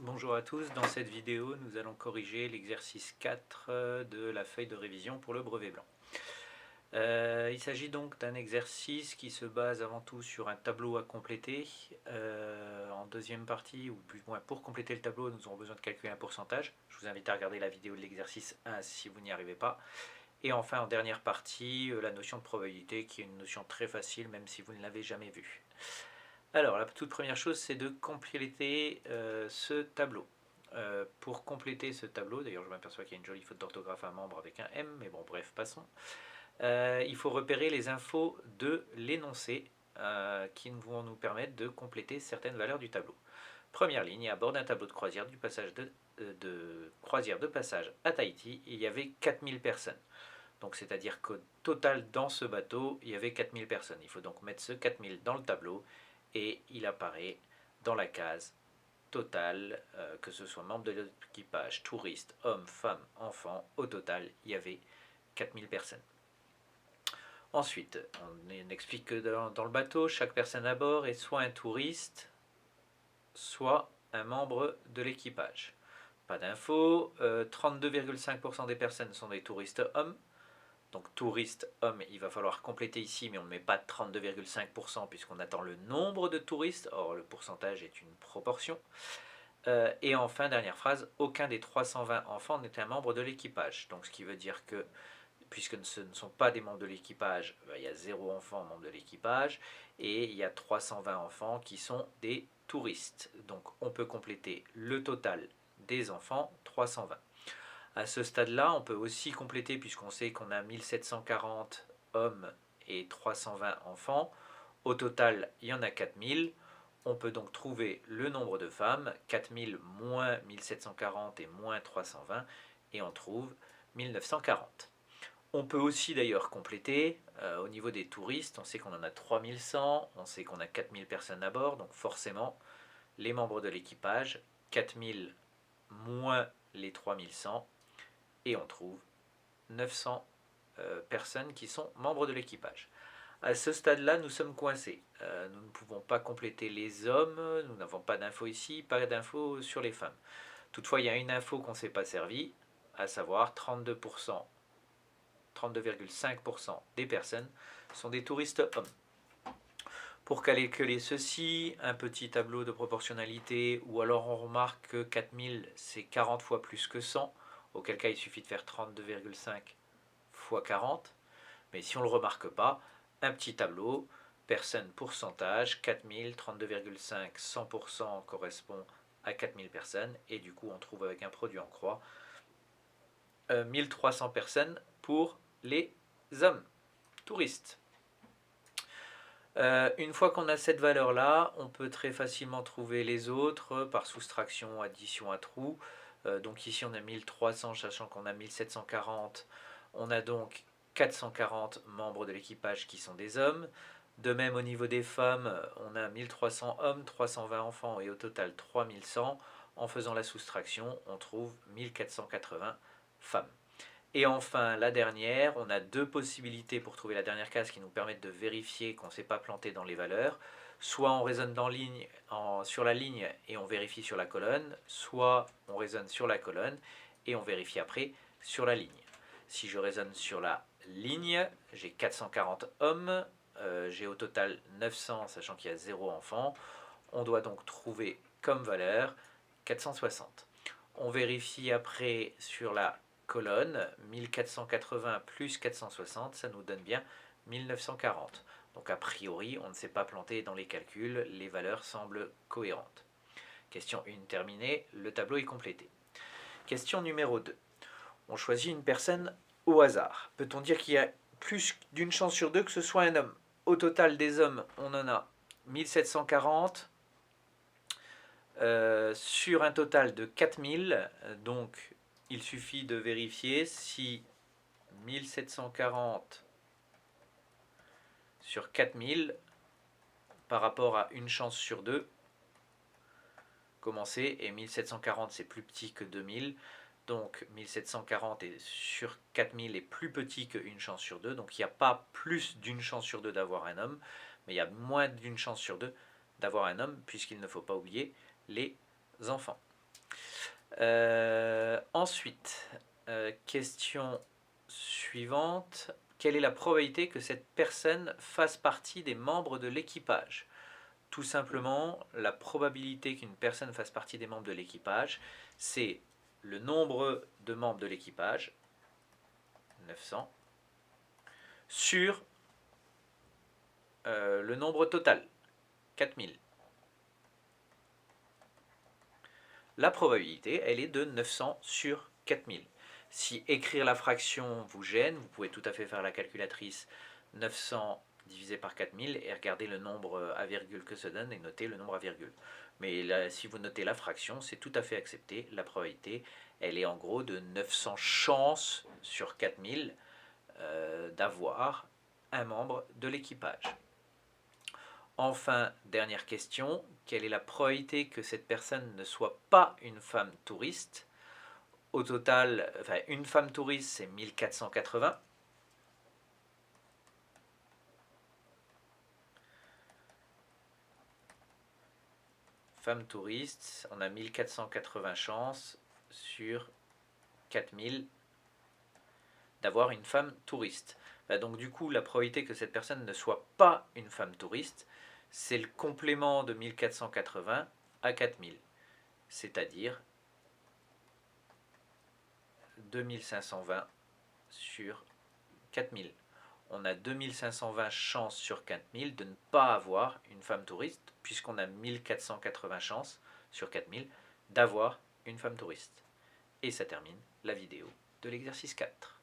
Bonjour à tous, dans cette vidéo nous allons corriger l'exercice 4 de la feuille de révision pour le brevet blanc. Il s'agit donc d'un exercice qui se base avant tout sur un tableau à compléter. En deuxième partie, ou plus ou moins pour compléter le tableau, nous aurons besoin de calculer un pourcentage. Je vous invite à regarder la vidéo de l'exercice 1 si vous n'y arrivez pas. Et enfin en dernière partie, la notion de probabilité qui est une notion très facile même si vous ne l'avez jamais vue. Alors, la toute première chose, c'est de compléter ce tableau. Pour compléter ce tableau, d'ailleurs je m'aperçois qu'il y a une jolie faute d'orthographe à membre avec un M, mais bon bref, passons. Il faut repérer les infos de l'énoncé qui vont nous permettre de compléter certaines valeurs du tableau. Première ligne, à bord d'un tableau de croisière de passage à Tahiti, il y avait 4000 personnes. Donc c'est-à-dire qu'au total dans ce bateau, il y avait 4000 personnes. Il faut donc mettre ce 4000 dans le tableau et il apparaît dans la case total, que ce soit membre de l'équipage, touristes, hommes, femmes, enfants. Au total, il y avait 4000 personnes. Ensuite, on explique que dans le bateau, chaque personne à bord est soit un touriste, soit un membre de l'équipage. Pas d'infos, 32,5% des personnes sont des touristes hommes. Donc touriste homme, il va falloir compléter ici, mais on ne met pas 32,5% puisqu'on attend le nombre de touristes. Or, le pourcentage est une proportion. Et enfin, dernière phrase, aucun des 320 enfants n'est un membre de l'équipage. Donc ce qui veut dire que, puisque ce ne sont pas des membres de l'équipage, il y a 0 enfant membre de l'équipage, et il y a 320 enfants qui sont des touristes. Donc on peut compléter le total des enfants, 320. À ce stade-là, on peut aussi compléter, puisqu'on sait qu'on a 1740 hommes et 320 enfants. Au total, il y en a 4000. On peut donc trouver le nombre de femmes, 4000 moins 1740 et moins 320, et on trouve 1940. On peut aussi d'ailleurs compléter au niveau des touristes. On sait qu'on en a 3100, on sait qu'on a 4000 personnes à bord, donc forcément, les membres de l'équipage, 4000 moins les 3100, et on trouve 900 personnes qui sont membres de l'équipage. À ce stade-là, nous sommes coincés. Nous ne pouvons pas compléter les hommes, nous n'avons pas d'infos ici, pas d'infos sur les femmes. Toutefois, il y a une info qu'on ne s'est pas servi, à savoir 32%, 32,5% des personnes sont des touristes hommes. Pour calculer ceci, un petit tableau de proportionnalité, ou alors on remarque que 4000 c'est 40 fois plus que 100, auquel cas il suffit de faire 32,5 fois 40. Mais si on ne le remarque pas, un petit tableau, personnes pourcentage, 4000, 32,5, 100% correspond à 4000 personnes, et du coup on trouve avec un produit en croix 1300 personnes pour les hommes touristes. Une fois qu'on a cette valeur-là, on peut très facilement trouver les autres par soustraction, addition à trous. Donc ici on a 1300, sachant qu'on a 1740. On a donc 440 membres de l'équipage qui sont des hommes. De même au niveau des femmes, on a 1300 hommes, 320 enfants et au total 3100. En faisant la soustraction, on trouve 1480 femmes. Et enfin, la dernière, on a deux possibilités pour trouver la dernière case qui nous permettent de vérifier qu'on ne s'est pas planté dans les valeurs. Soit on raisonne sur la ligne et on vérifie sur la colonne, soit on raisonne sur la colonne et on vérifie après sur la ligne. Si je raisonne sur la ligne, j'ai 440 hommes, j'ai au total 900, sachant qu'il y a 0 enfant. On doit donc trouver comme valeur 460. On vérifie après sur la colonne, 1480 plus 460, ça nous donne bien 1940. Donc a priori, on ne s'est pas planté dans les calculs, les valeurs semblent cohérentes. Question 1 terminée, le tableau est complété. Question numéro 2. On choisit une personne au hasard. Peut-on dire qu'il y a plus d'une chance sur deux que ce soit un homme? Au total des hommes, on en a 1740 sur un total de 4000. Donc il suffit de vérifier si 1740 sur 4000 par rapport à une chance sur deux. Commencer, et 1740 c'est plus petit que 2000, donc 1740 sur 4000 est plus petit qu'une chance sur deux, donc il n'y a pas plus d'une chance sur deux d'avoir un homme, mais il y a moins d'une chance sur deux d'avoir un homme, puisqu'il ne faut pas oublier les enfants. Ensuite, question suivante. Quelle est la probabilité que cette personne fasse partie des membres de l'équipage? Tout simplement, la probabilité qu'une personne fasse partie des membres de l'équipage, c'est le nombre de membres de l'équipage, 900, sur le nombre total, 4000. La probabilité, elle est de 900 sur 4000. Si écrire la fraction vous gêne, vous pouvez tout à fait faire la calculatrice 900 divisé par 4000 et regarder le nombre à virgule que ça donne et noter le nombre à virgule. Mais là, si vous notez la fraction, c'est tout à fait accepté. La probabilité, elle est en gros de 900 chances sur 4000 d'avoir un membre de l'équipage. Enfin, dernière question, quelle est la probabilité que cette personne ne soit pas une femme touriste? Au total, enfin, une femme touriste, c'est 1480. Femme touriste, on a 1480 chances sur 4000 d'avoir une femme touriste. Donc du coup, la probabilité que cette personne ne soit pas une femme touriste, c'est le complément de 1480 à 4000, c'est-à-dire 2520 sur 4000. On a 2520 chances sur 4000 de ne pas avoir une femme touriste, puisqu'on a 1480 chances sur 4000 d'avoir une femme touriste. Et ça termine la vidéo de l'exercice 4.